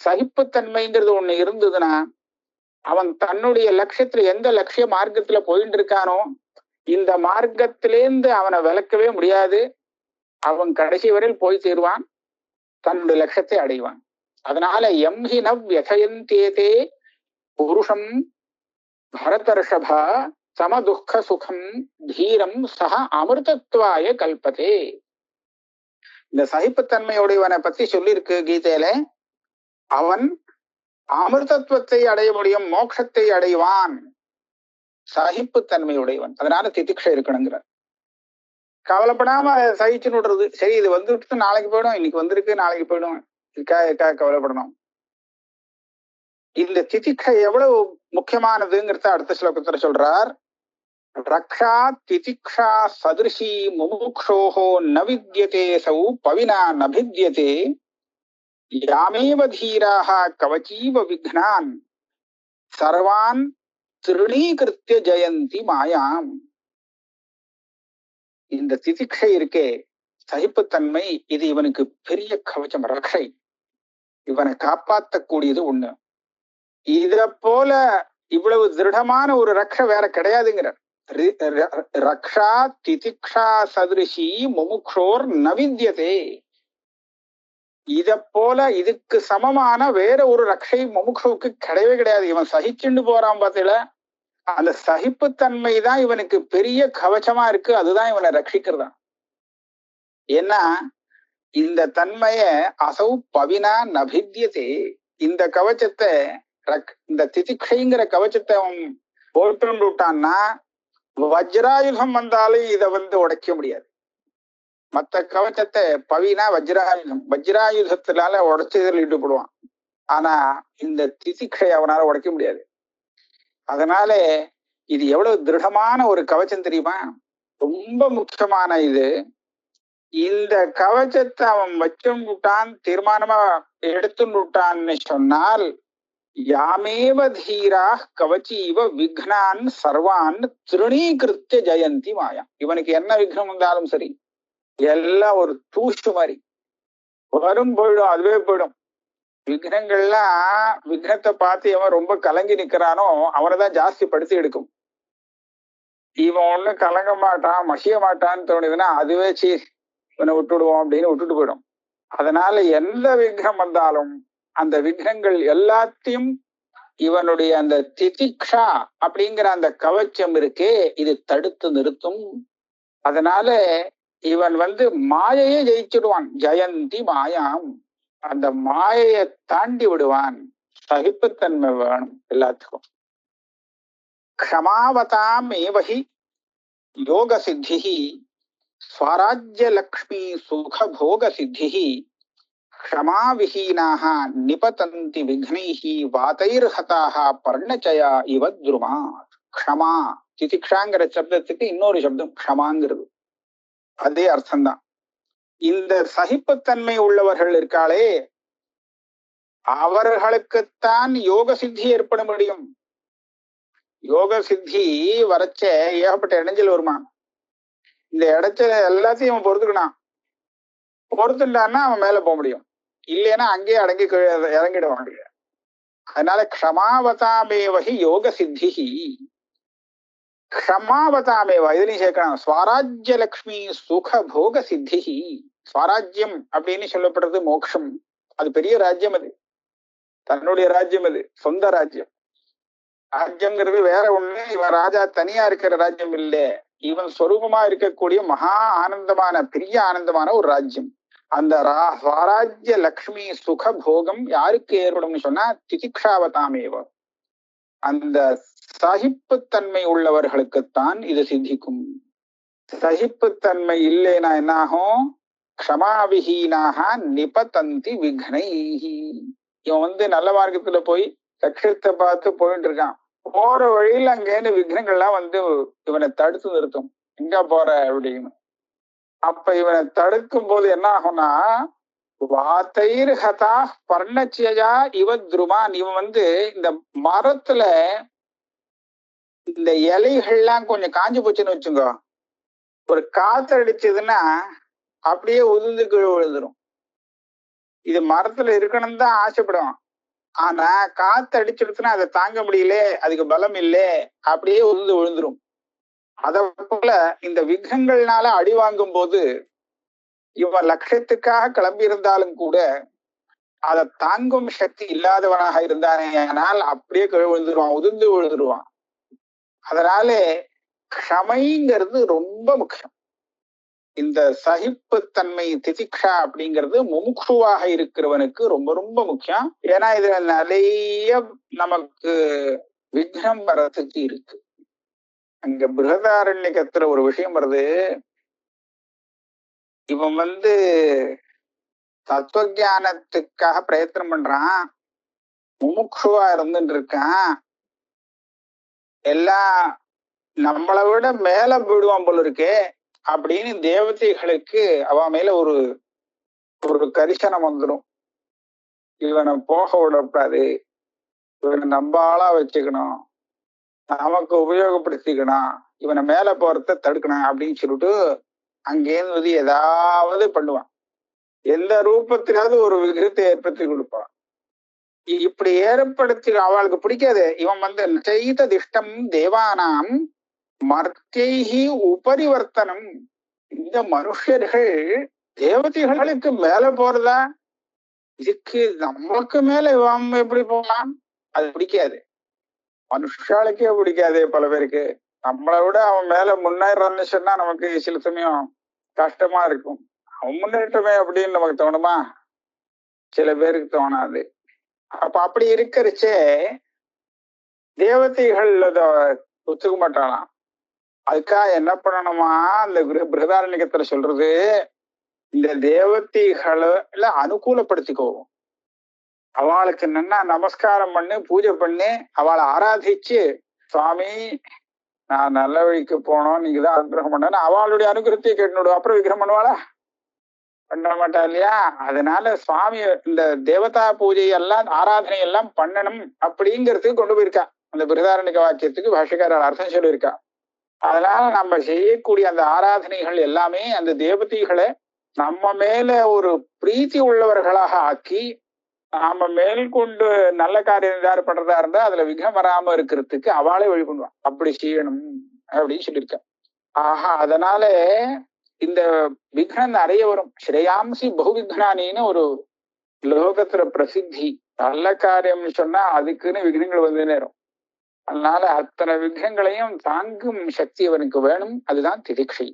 சகிப்புத்தன்மைங்கிறது ஒண்ணு இருந்ததுன்னா அவன் தன்னுடைய லட்சியத்துல எந்த லட்சிய மார்க்கத்துல போயிட்டு இருக்கானோ இந்த மார்க்கத்திலேருந்து அவனை விளக்கவே முடியாது. அவன் கடைசி வரையில் போய் சேருவான், தன்னுடைய லட்சியத்தை அடைவான். அதனால எம்ஹி நவ்யதயந்தேதே புருஷம் பரதர்ஷபா சமதுக்க சுகம் தீரம் சக அமிர்தத்வாய கல்பதே. இந்த சகிப்புத்தன்மையுடையவனை பத்தி சொல்லியிருக்கு கீதையில. அவன் அமிர்தத்துவத்தை அடைய முடியும், மோட்சத்தை அடைவான், சகிப்புத்தன்மையுடையவன். அதனால திதிக்ஷ இருக்கணுங்கிற. கவலைப்படாம சகிச்சுன்னு விடுறது. சரி, இது வந்துட்டு நாளைக்கு போயிடும், இன்னைக்கு வந்திருக்கு நாளைக்கு போயிடும், இதுக்காக கவலைப்படணும். இந்த திதிக்ஷை எவ்வளவு முக்கியமானதுங்கிறத அடுத்த ஸ்லோகத்துல சொல்றார். ரக்ஷா திதிக்ஷா சதிருஷி முமுக்ஷோஹோ ந வித்யதே சௌ பவினா நபித்யதே யாமேவ தீராஹ கவச்சீவ விக்னான் சர்வான் திருணீகிருத்ய ஜெயந்தி மாயாம். இந்த திதிக்ஷை இருக்கே, சகிப்புத்தன்மை, இது இவனுக்கு பெரிய கவச்சம், ரக்ஷை. இவனை காப்பாற்றக்கூடியது ஒண்ணு. இத போல இவ்வளவு திருடமான ஒரு ரக்ஷ வேற கிடையாதுங்கிறார். ரக்ஷா திதிக்ஷா சதிருஷி முமுக்ஷோர் நவித்யதே. இத போல இதுக்கு சமமான வேற ஒரு ரக்ஷை முமுக்ஷுவுக்கு கிடையவே கிடையாது. இவன் சகிச்சுண்டு போறான் பார்த்தீங்கள, அந்த சகிப்புத்தன்மை தான் இவனுக்கு பெரிய கவச்சமா இருக்கு. அதுதான் இவனை ரட்சிக்கிறதா. ஏன்னா இந்த தன்மைய அசௌ பவினா நபித்யதே. இந்த கவச்சத்தை, இந்த திதிக்ஷைங்கிற கவச்சத்தை அவன் போட்டு விட்டான்னா வஜ்ராயுதம் வந்தாலும் இதை உடைக்க முடியாது. மத்த கவச்சத்தை பவினா வஜ்ராயுதம், வஜ்ராயுதத்தினால உடைச்சதில் ஈடுபடுவான். ஆனா இந்த திதிக்ஷை அவனால உடைக்க முடியாது. அதனால இது எவ்வளவு திருடமான ஒரு கவச்சம் தெரியுமா? ரொம்ப முக்கியமான இது. இந்த கவச்சத்தை அவன் வச்சுட்டான், தீர்மானமா எடுத்துட்டான்னு சொன்னால், யாமேவ தீரா கவச்சீவ விக்னான் சர்வான் திருணீகிருத்திய ஜெயந்தி மாயா. இவனுக்கு என்ன விக்னம் வந்தாலும் சரி, எல்லாம் ஒரு தூசு மாதிரி வரும், போயிடும், அதுவே போயிடும். விக்னங்கள்லாம், விக்னத்தை பார்த்து இவன் ரொம்ப கலங்கி நிக்கிறானோ அவனைதான் ஜாஸ்தி படுத்தி எடுக்கும். இவன் ஒண்ணு கலங்க மாட்டான், மசிய மாட்டான்னு தோணுதுன்னா அதுவே சீ இவனை விட்டுடுவோம் அப்படின்னு விட்டுட்டு போயிடும். அதனால எந்த விக்னம் வந்தாலும் அந்த விக்னங்கள் எல்லாத்தையும் இவனுடைய அந்த திதிக்ஷா அப்படிங்கிற அந்த கவச்சம் இருக்கே, இது தடுத்து நிறுத்தும். அதனால இவன் மாயையே ஜெயிச்சிடுவான். ஜெயந்தி மாயாம், அந்த மாயையை தாண்டி விடுவான். சகிப்புத்தன்மை வேணும் எல்லாத்துக்கும். க்ஷமாவதாம் ஏவஹி யோக சித்தி ஸ்வராஜ்ய லக்ஷ்மி சுக போக சித்தி க்ஷமா விஹீனாக நிபதந்தி விக்னைஹி வாதைர்ஹதாக பர்ணச்சயா இவ துருமாத். க்ஷமா, திதிக்ஷாங்கிற சப்தத்துக்கு இன்னொரு சப்தம் க்ஷமாங்கிறது, அதே அர்த்தம்தான். இந்த சகிப்புத்தன்மை உள்ளவர்கள் இருக்காளே, அவர்களுக்குத்தான் யோக சித்தி ஏற்பட முடியும். யோக சித்தி வரைச்ச ஏகப்பட்ட இடைஞ்சல் வருமா. இந்த இடைச்சல் எல்லாத்தையும் அவன் பொறுத்துக்கணும். பொறுத்துட்டான்னா அவன் மேல போக முடியும், இல்லைன்னா அங்கேயே அடங்கி இறங்கிடுவாங்க. அதனால க்ஷமாவதாமேவஹி யோக சித்தி. க்ஷமாவதாமேவா இதுலையும் சேர்க்கணும். ஸ்வராஜ்ய லக்ஷ்மி சுக போக சித்தி. ஸ்வராஜ்யம் அப்படின்னு சொல்லப்படுறது மோட்சம். அது பெரிய ராஜ்யம், அது தன்னுடைய ராஜ்யம், அது சொந்த ராஜ்யம். ராஜ்யங்கிறது வேற ஒண்ணு. இவன் ராஜா தனியா இருக்கிற ராஜ்யம் இல்லை, இவன் சொரூபமா இருக்கக்கூடிய மகா ஆனந்தமான பெரிய ஆனந்தமான ஒரு ராஜ்யம். அந்த ஸ்வராஜ்ய லக்ஷ்மி சுக போகம் யாருக்கு ஏற்படும்னு சொன்னா திதிக்ஷாவதாமேவ, அந்த சகிப்புத்தன்மை உள்ளவர்களுக்குத்தான் இது சித்திக்கும். சகிப்புத்தன்மை இல்லைன்னா என்ன ஆகும்? க்ஷமாவிஹீனாக நிபதந்தி விக்னைஹி. இவன் நல்ல மார்க்கத்துல போய் லட்சியத்தை பார்த்து போயிட்டு இருக்கான். போற வழியில அங்கேன்னு விக்னங்கள்லாம் இவனை தடுத்து நிறுத்தும். எங்க போற அப்படின்னு. அப்ப இவனை தடுக்கும் போது என்ன ஆகும்னா, வாத்தைர் ஹதா பர்ணச்சியா இவ துருமான். இவன் இந்த மரத்துல இந்த இலைகள்லாம் கொஞ்சம் காஞ்சு போச்சுன்னு வச்சுங்க, ஒரு காத்து அடிச்சதுன்னா அப்படியே உதிர்ந்து கீழே விழுந்துரும். இது மரத்துல இருக்கணும்னு தான் ஆசைப்படுவான். ஆனா காத்து அடிச்சிடுச்சுன்னா அதை தாங்க முடியல, அதுக்கு பலம் இல்லை, அப்படியே உதிர்ந்து விழுந்துரும். அத போல இந்த விக்னங்கள்னால அடி வாங்கும் போது இவன் லட்சியத்துக்காக கிளம்பி இருந்தாலும் கூட அதை தாங்கும் சக்தி இல்லாதவனாக இருந்தானே, ஆனால் அப்படியே கீழே விழுந்துருவான், உதிர்ந்து விழுந்துருவான். அதனால க்ஷமைங்கிறது ரொம்ப முக்கியம். இந்த சகிப்புத்தன்மை திதிக்ஷா அப்படிங்கிறது முமுக்ஷுவாக இருக்கிறவனுக்கு ரொம்ப ரொம்ப முக்கியம். ஏன்னா இதுல நிறைய நமக்கு விக்னம் வரத்துக்கு இருக்கு. அங்க பிருகதாரண்யகத்துல ஒரு விஷயம் வருது. இவன் தத்துவஞானத்துக்காக பிரயத்தனம் பண்றான், முமுக்ஷுவா இருந்துட்டு இருக்கான். எல்லாம் நம்மளை விட மேல போயிடுவான் போல இருக்கே அப்படின்னு தேவதைகளுக்கு அவ மேல ஒரு கரிசனம் வந்துடும். இவனை போக விடக்கூடாது, இவனை நம்ம ஆளா வச்சுக்கணும், நமக்கு உபயோகப்படுத்திக்கணும், இவனை மேல போறத தடுக்கணும் அப்படின்னு சொல்லிட்டு அங்கேருந்து ஏதாவது பண்ணுவான். எந்த ரூபத்திலாவது ஒரு விகிதத்தை ஏற்படுத்தி கொடுப்பான். இப்படி ஏற்படுத்தி அவளுக்கு பிடிக்காது. இவன் செய்த திஷ்டம் தேவானாம் மர்த்தைஹி உபரிவர்த்தனம். இந்த மனுஷர்கள் தேவதைகளுக்கு மேல போறதா? இதுக்கு நமக்கு மேல இவன் எப்படி போகலாம்? அது பிடிக்காது. மனுஷாளுக்கே பிடிக்காது. பல பேருக்கு நம்மளை விட அவன் மேல முன்னேறான்னு சொன்னா நமக்கு சில சமயம் கஷ்டமா இருக்கும். அவன் முன்னேற்றமே அப்படின்னு நமக்கு தோணுமா? சில பேருக்கு தோணாது. அப்ப அப்படி இருக்கிறச்சே தேவதைகள் அத ஒத்துக்க மாட்டாளாம். அதுக்காக என்ன பண்ணணுமா? அந்த பிருகதாரண்யத்துல சொல்றது, இந்த தேவதைகளை அனுகூலப்படுத்திக்கோவும். அவளுக்கு என்னன்னா நமஸ்காரம் பண்ணு, பூஜை பண்ணி, அவளை ஆராதிச்சு, சுவாமி நான் நல்ல வழிக்கு போனோம், நீங்க தான் அனுகிரகம் பண்ணு, அவளுடைய அனுகிரகத்தை கேட்டுடும். அப்புறம் விக்கிரம் பண்ணுவாளா? பண்ண மாட்டா இல்லையா? அதனால சுவாமி இந்த தேவதா பூஜை எல்லாம் ஆராதனை எல்லாம் பண்ணணும் அப்படிங்கிறதுக்கு கொண்டு போயிருக்கா. அந்த பிருகதாரண்ய வாக்கியத்துக்கு பாஷ்யக்காரர் அர்த்தம் சொல்லியிருக்கா. அதனால நம்ம செய்யக்கூடிய அந்த ஆராதனைகள் எல்லாமே அந்த தேவதைகளை நம்ம மேல ஒரு பிரீத்தி உள்ளவர்களாக ஆக்கி, நாம மேல் கொண்டு நல்ல காரியம் ஏதாவது பண்றதா இருந்தா அதுல விக்னம் வராம இருக்கிறதுக்கு அவளே வழி பண்ணுவான். அப்படி செய்யணும் அப்படின்னு சொல்லியிருக்க. ஆஹா, அதனால இந்த விக்னம் நிறைய வரும். ஸ்ரேயாம்சி பகுவிக்னானின்னு ஒரு லோகத்துல பிரசித்தி. நல்ல காரியம்னு சொன்னா அதுக்குன்னு விக்னங்கள் வந்து நேரும். அதனால அத்தனை விக்னங்களையும் தாங்கும் சக்தி அவனுக்கு வேணும். அதுதான் திதிக்ஷை.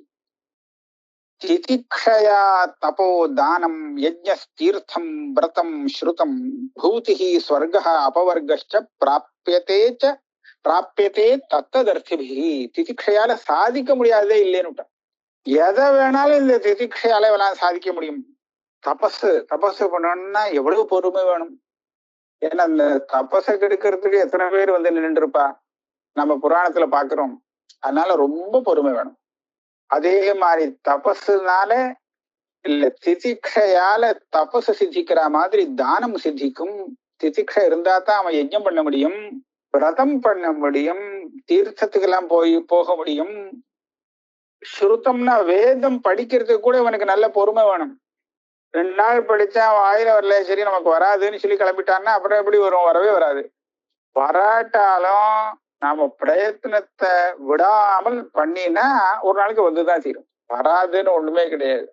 திதிக்ஷயா தபோ தானம் யஜ்ஞஸ்தீர்த்தம் விரதம் ஸ்ருதம் பூதிஹி ஸ்வர்கः அபவர்கश्च பிராப்யதே தத்ததர்த்திபிஹி. திதிக்ஷையால சாதிக்க முடியாததே இல்லைன்னு. எதை வேணாலும் இந்த திதிக்ஷையால வேணாலும் சாதிக்க முடியும். தபஸ் பண்ணணும்னா எவ்வளவு பொறுமை வேணும். ஏன்னா அந்த தபஸை கெடுக்கிறதுக்கு எத்தனை பேர் நின்று இருப்பா, நம்ம புராணத்துல பாக்குறோம். அதனால ரொம்ப பொறுமை வேணும். அதே மாதிரி தபஸுனால இல்ல திதிக்ஷையால தபசு சித்திக்கிற மாதிரி தானம் சித்திக்கும். திதிக்ஷை இருந்தா தான் அவன் யஜ்ஞம் பண்ண முடியும், விரதம் பண்ண முடியும், தீர்த்தத்துக்கெல்லாம் போக முடியும். ஸ்ருதம்னா வேதம் படிக்கிறதுக்கு கூட இவனுக்கு நல்ல பொறுமை வேணும். 2 நாள் படிச்சா வாயில வரல, சரி நமக்கு வராதுன்னு சொல்லி கிளம்பிட்டான்னா அப்புறம் எப்படி வரும்? வரவே வராது. வராட்டாலும் நாம பிரயத்னத்தை விடாமல் பண்ணினா ஒரு நாளைக்கு வந்துதான் தீரும். வராதுன்னு ஒண்ணுமே கிடையாது.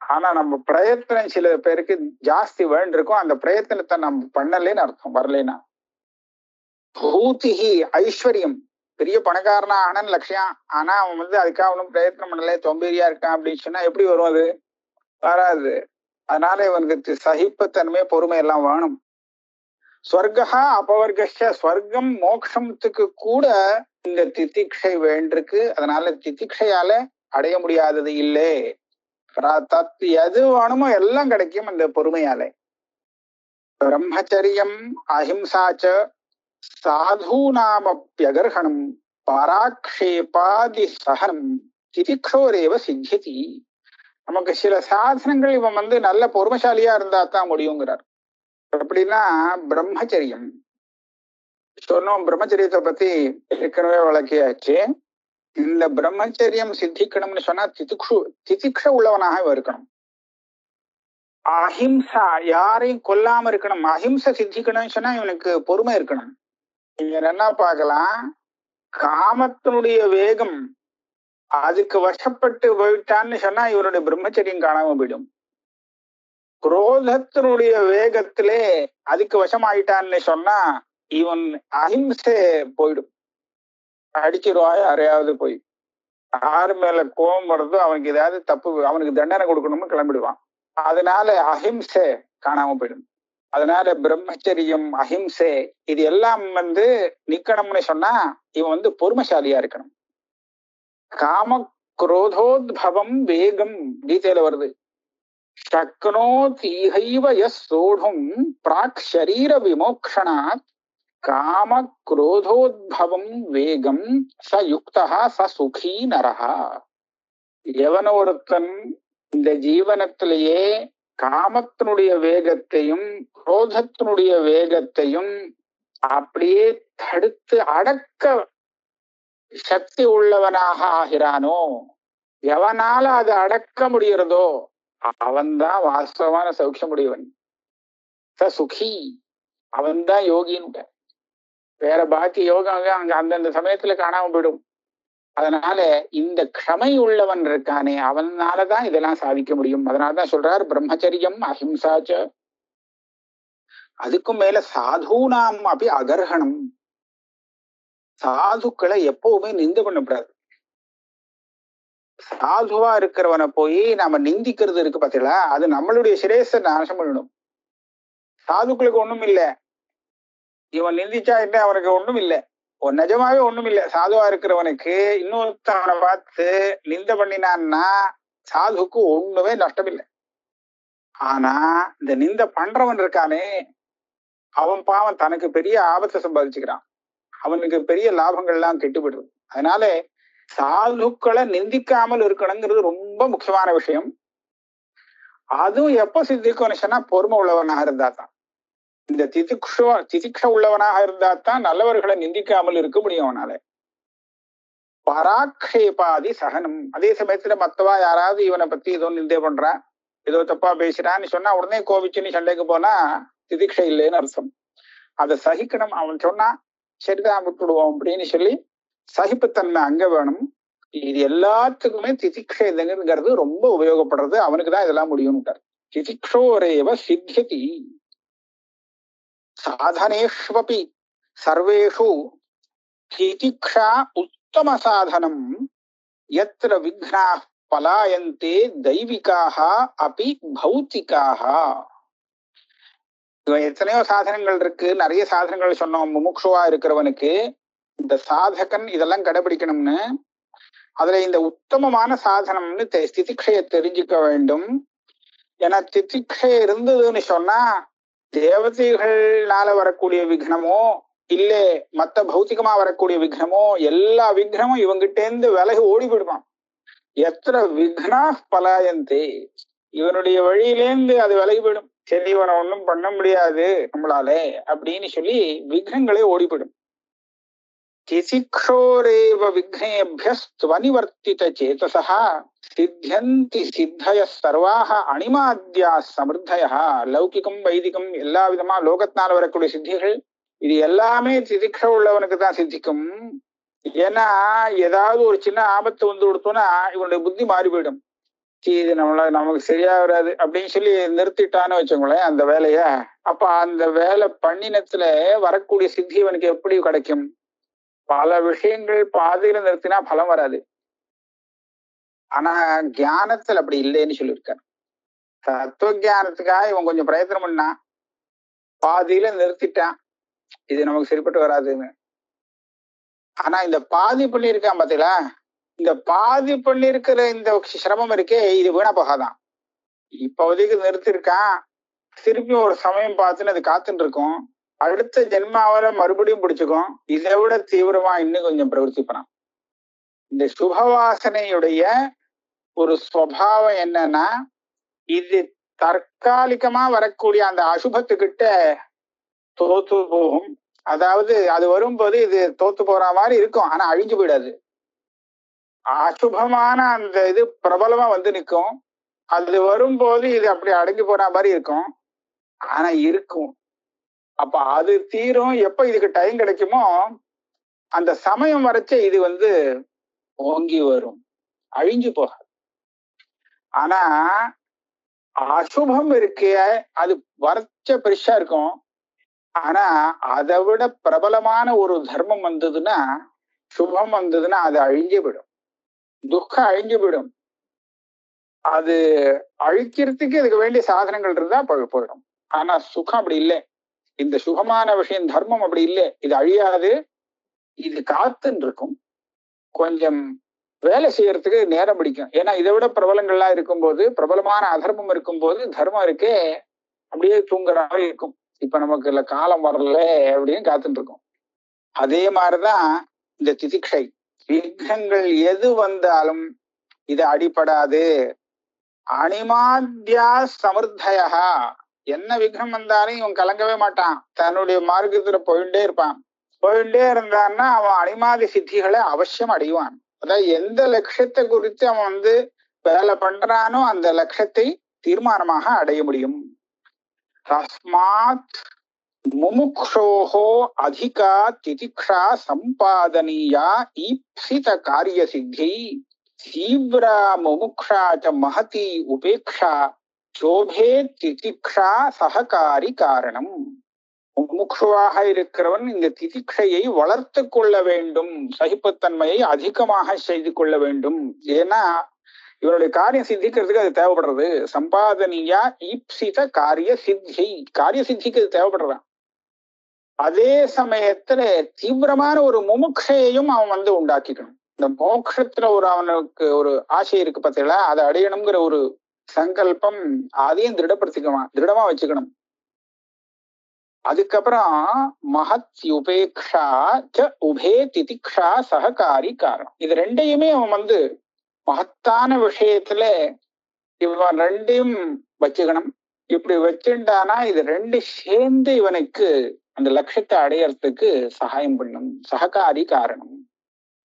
ஆனா நம்ம பிரயத்தனம் சில பேருக்கு ஜாஸ்தி வேண்டிருக்கும். அந்த பிரயத்தனத்தை நம்ம பண்ணலேன்னு அர்த்தம், வரலைன்னா. பூதிஹி ஐஸ்வர்யம், பெரிய பணக்காரனா ஆனன்னு லட்சியம். ஆனா அவன் அதுக்காக ஒன்றும் பிரயத்னம் பண்ணல, தொம்பேரியா இருக்கான் அப்படின்னு சொன்னா எப்படி வரும்? அது வராது. அதனால இவனுக்கு சகிப்புத்தன்மை பொறுமை எல்லாம் வேணும். ஸ்வர்கா அபவர்கஷ, ஸ்வர்க்கம் மோட்சத்துக்கு கூட இந்த திதிக்ஷை வேண்டிருக்கு. அதனால திதிக்ஷையால அடைய முடியாதது இல்லை. எது வேணுமோ எல்லாம் கிடைக்கும் அந்த பொறுமையாலே. பிரம்மச்சரியம் அஹிம்சாச்ச சாதூனாமப்யகர்ஹணம் பராக்ஷேபாதி சகனம் திதிக்ஷோரேவ சித்தியதி. நமக்கு சில சாதனங்கள் இவன் நல்ல பொறுமைசாலியா இருந்தா தான் முடியுங்கிறார். எப்படின்னா பிரம்மச்சரியம் சொன்னோம். பிரம்மச்சரியத்தை பத்தி ஏற்கனவே வழக்கியாச்சு. இந்த பிரம்மச்சரியம் சித்திக்கணும்னு சொன்னா திதிக்ஷ உள்ளவனாக இருக்கணும். அஹிம்சா, யாரையும் கொல்லாம இருக்கணும். அஹிம்சை சித்திக்கணும்னு சொன்னா இவனுக்கு பொறுமை இருக்கணும். நீங்க என்ன பார்க்கலாம், காமத்தினுடைய வேகம் அதுக்கு வசப்பட்டு போயிட்டான்னு சொன்னா இவனுடைய பிரம்மச்சரியம் காணாம போயிடும். குரோதத்தினுடைய வேகத்திலே அதுக்கு வசமாயிட்டான்னு சொன்னா இவன் அஹிம்சை போயிடும். அடிச்சிருவா யாரையாவது போய். யாரு மேல கோபம் வருதோ அவனுக்கு ஏதாவது தப்பு, அவனுக்கு தண்டனை கொடுக்கணும்னு கிளம்பிடுவான். அதனால அஹிம்சை காணாம போயிடும். அதனால பிரம்மச்சரியம் அஹிம்சை இது எல்லாம் நிக்கணும்னு சொன்னா இவன் பொறுமைசாலியா இருக்கணும். காம குரோதோத்பவம் வேகம் கீதையில வருது. சக்னோதீஹைவ யஸ் சோடும் பிராக் ஷரீர விமோக்ஷணாத் காம குரோதோத்பவம் வேகம் ச யுக்தஹ ச சுகீ நரஹா. எவன ஒருத்தன் இந்த ஜீவனத்திலேயே காமத்தினுடைய வேகத்தையும் குரோதத்தினுடைய வேகத்தையும் அப்படியே தடுத்து அடக்க சக்தி உள்ளவனாக ஆகிறானோ எவனால அது அடக்க முடிகிறதோ அவன்தான் வாஸ்தவமான சௌக்கியம் உடையவன். சுகி அவன்தான் யோகின்னு. வேற பாக்கி யோகம் அங்க அந்தந்த சமயத்துல காணாம போயிடும். அதனால இந்த க்ஷமை உள்ளவன் இருக்கானே அவனாலதான் இதெல்லாம் சாதிக்க முடியும். அதனாலதான் சொல்றார் பிரம்மச்சரியம் அஹிம்சாச்ச. அதுக்கும் மேல சாதுனாம் அப்படி அகர்ஹணம். சாதுக்களை எப்பவுமே நிந்த பண்ணக்கூடாது. சாதுவா இருக்கிறவனை போய் நாம நிந்திக்கிறது இருக்கு பாத்தீங்களா, அது நம்மளுடைய சிரேச நாசம் பண்ணிடும். சாதுக்களுக்கு ஒண்ணும் இல்லை, இவன் நிந்திச்சா என்ன அவனுக்கு ஒண்ணும் இல்லை, நிஜமாவே ஒண்ணும் இல்லை. சாதுவா இருக்கிறவனுக்கு இன்னொருத்தவனை பார்த்து நிந்த பண்ணினான்னா சாதுக்கு ஒண்ணுமே நஷ்டம் இல்லை. ஆனா இந்த நிந்த பண்றவன் இருக்கானே அவன் பாவம் தனக்கு பெரிய ஆபத்தை சம்பாதிச்சுக்கிறான், அவனுக்கு பெரிய லாபங்கள்லாம் கெட்டுவிடுது. அதனால சாதுக்களை நிந்திக்காமல் இருக்கணுங்கிறது ரொம்ப முக்கியமான விஷயம். அதுவும் எப்ப சித்திக்கும்னு சொன்னா பொறுமை உள்ளவனாக இருந்தா தான். இந்த திதிக்ஷ உள்ளவனாக இருந்தா தான் நல்லவர்களை நிந்திக்காமல் இருக்க முடியும் அவனால. பராக்ஷேபாதி சகனம். அதே சமயத்துல மத்தவா யாராவது இவனை பத்தி ஏதோ நிந்தே பண்றான், ஏதோ தப்பா பேசுறான்னு சொன்னா உடனே கோபிச்சுன்னு சண்டைக்கு போனா திதிக்ஷை இல்லைன்னு அர்த்தம். அதை சகிக்கணும். அவன் சொன்னா சரிதான் விட்டுடுவோம் அப்படின்னு சொல்லி சகிப்புத்தன்மை அங்க வேணும். இது எல்லாத்துக்குமே திதிக்ஷைங்கிறது ரொம்ப உபயோகப்படுறது. அவனுக்குதான் இதெல்லாம் முடியும்னு. திதிக்ஷோரேவ சித்தியதி சாதனேஷ்வபி சர்வேஷு திதிக்ஷா உத்தம சாதனம் யத்ர விக்னாः பலாயந்தே தெய்வீகாः அபி பௌத்திகாः. எத்தனையோ சாதனங்கள் இருக்கு, நிறைய சாதனங்கள் சொன்னோம். முமுட்சுவா இருக்கிறவனுக்கு இந்த சாதகன் இதெல்லாம் கடைபிடிக்கணும்னு. அதுல இந்த உத்தமமான சாதனம்னு திதிக்ஷையை தெரிஞ்சுக்க வேண்டும். ஏன்னா திதிக்ஷை இருந்ததுன்னு சொன்னா தேவதைகள்னால வரக்கூடிய விக்னமோ இல்ல மத்த பௌத்திகமா வரக்கூடிய விக்னமோ எல்லா விக்னமும் இவங்கிட்டேந்து விலகி ஓடி போயிடுவான். எத்தனை விக்னா பலாயந்தே, இவனுடைய வழியிலேந்து அது விலகி போயிடும். சரி இவனை ஒன்றும் பண்ண முடியாது நம்மளாலே அப்படின்னு சொல்லி விக்னங்களே ஓடி போயிடும். திதிக்ஷோரேவ விக்னேபியஸ்த்வநிவர்த்தித சேதசः சித்தியந்தி சித்தயः சர்வாः அணிமாத்யாः சமிருத்தயः. லௌகிகம் வைதிகம் எல்லா விதமா லோகத்தினால வரக்கூடிய சித்திகள் இது எல்லாமே திதிக்ஷ உள்ளவனுக்கு தான் சித்திக்கும். ஏன்னா ஏதாவது ஒரு சின்ன ஆபத்து வந்து கொடுத்தோம்னா இவனுடைய புத்தி மாறி போயிடும். இது நமக்கு சரியா வராது அப்படின்னு சொல்லி நிறுத்திட்டான்னு வச்சுக்கோங்களேன் அந்த வேலைய. அப்ப அந்த வேலை பண்ணினத்துல வரக்கூடிய சித்தி இவனுக்கு எப்படி கிடைக்கும்? பல விஷயங்கள் பாதியில நிறுத்தினா பலம் வராது. ஆனா தியானத்துல அப்படி இல்லைன்னு சொல்லியிருக்காரு. தத்துவ ஜானத்துக்காக இவன் கொஞ்சம் பிரயத்தனம் பண்ணான், பாதியில நிறுத்திட்டான், இது நமக்கு சரிப்பட்டு வராதுன்னு. ஆனா இந்த பாதி பண்ணியிருக்கான் பாத்தீங்களா, இந்த பாதி பண்ணிருக்கிற இந்த சிரமம் இருக்கே இது வீணா போகாதான். இப்போதைக்கு நிறுத்திருக்கான், திருப்பி ஒரு சமயம் பார்த்துன்னு அது காத்துட்டு இருக்கும், அடுத்த ஜென்மாவில மறுபடியும் பிடிச்சுக்கும், இதை விட தீவிரமா இன்னும் கொஞ்சம் பிரவர்த்தி பண்ணான். இந்த சுபவாசனையுடைய ஒரு சுவாவம் என்னன்னா, இது தற்காலிகமா வரக்கூடிய அந்த அசுபத்துக்கிட்ட தோத்து போகும். அதாவது அது வரும்போது இது தோத்து போற மாதிரி இருக்கும், ஆனா அழிஞ்சு போயிடாது. அசுபமான அந்த இது பிரபலமா வந்து நிற்கும், அது வரும்போது இது அப்படி அடங்கி போற மாதிரி இருக்கும், ஆனா இருக்கும். அப்ப அது தீரும். எப்ப இதுக்கு டைம் கிடைக்குமோ அந்த சமயம் வரைச்ச இது வந்து ஓங்கி வரும், அழிஞ்சு போகாது. ஆனா அசுபம் இருக்கே அது வரைச்ச பெருசா இருக்கும், ஆனா அதை விட பிரபலமான ஒரு தர்மம் வந்ததுன்னா, சுபம் வந்ததுன்னா அது அழிஞ்சு போயிடும், துக்கம் அழிஞ்சு போயிடும். அது அழிக்கிறதுக்கு இதுக்கு வேண்டிய சாதனங்கள் இருந்தா போயிடும். ஆனா சுகம் அப்படி இல்லை. இந்த சுகமான விஷயம் தர்மம் அப்படி இல்லை, இது அழியாது, இது காத்துன்னு இருக்கும். கொஞ்சம் வேலை செய்யறதுக்கு நேரம் பிடிக்கும். ஏன்னா இதை விட பிரபலங்கள்லாம் இருக்கும்போது, பிரபலமான அதர்மம் இருக்கும்போது தர்மம் இருக்கே அப்படியே தூங்குறாவே இருக்கும். இப்ப நமக்கு இல்ல காலம் வரல அப்படின்னு காத்துட்டு இருக்கும். அதே மாதிரிதான் இந்த திதிக்ஷை. விக்னங்கள் எது வந்தாலும் இது அடிபடாது. அணிமாத்யா சமிருத்தயா, என்ன விக்னம் வந்தாலும் இவன் கலங்கவே மாட்டான், தன்னுடைய மார்க்கத்துல போயிட்டே இருப்பான். போயிட்டே இருந்தான்னா அவன் அணிமாதி சித்திகளை அவசியம் அடைவான். அதாவது எந்த லட்சியத்தை குறித்து அவன் வேலை பண்றானோ அந்த லட்சியத்தை தீர்மானமாக அடைய முடியும். தஸ்மாத் முமுக்ஷோஹோ அதிகா திதிக்ஷா சம்பாதனீயா ஈப்சித காரிய சித்தி தீவிரா முமுக்ஷா ச மகதி உபேக்ஷா சோபே திதிக்ஷா சககாரி காரணம். முமுக்ஷுவாக இருக்கிறவன் இந்த திதிக்ஷையை வளர்த்து கொள்ள வேண்டும், சகிப்புத்தன்மையை அதிகமாக செய்து கொள்ள வேண்டும். ஏன்னா இவருடைய காரியம் சித்திக்கிறதுக்கு அது தேவைப்படுறது. சம்பாதனியா ஈப்சித காரிய சித்தி, காரிய சித்திக்கு அது தேவைப்படுறான். அதே சமயத்துல தீவிரமான ஒரு முமுட்சையையும் அவன் உண்டாக்கிக்கணும். இந்த மோட்சத்துல அவனுக்கு ஒரு ஆசை இருக்கு பார்த்தீங்களா, அதை அடையணுங்கிற ஒரு சங்கல்பம், அதையும் திருடமா வச்சுக்கணும். அதுக்கப்புறம் மகத் உபேக்ஷா ச உபே திதிக்ஷா சககாரி காரணம். இது ரெண்டையுமே அவன் மகத்தான விஷயத்துல இவன் ரெண்டையும் வச்சுக்கணும். இப்படி வச்சுட்டானா இது ரெண்டு சேர்ந்து இவனுக்கு அந்த லட்சியத்தை அடையறதுக்கு சகாயம் பண்ணும், சககாரி காரணம்.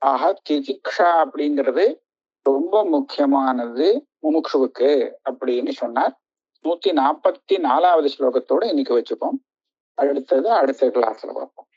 ஆக திதிக்ஷா அப்படிங்கிறது ரொம்ப முக்கியமானது முமுட்சுவுக்கு அப்படின்னு சொன்னார். 144வது ஸ்லோகத்தோட இன்னைக்கு வச்சுப்போம். அடுத்த கிளாஸ்ல பார்ப்போம்.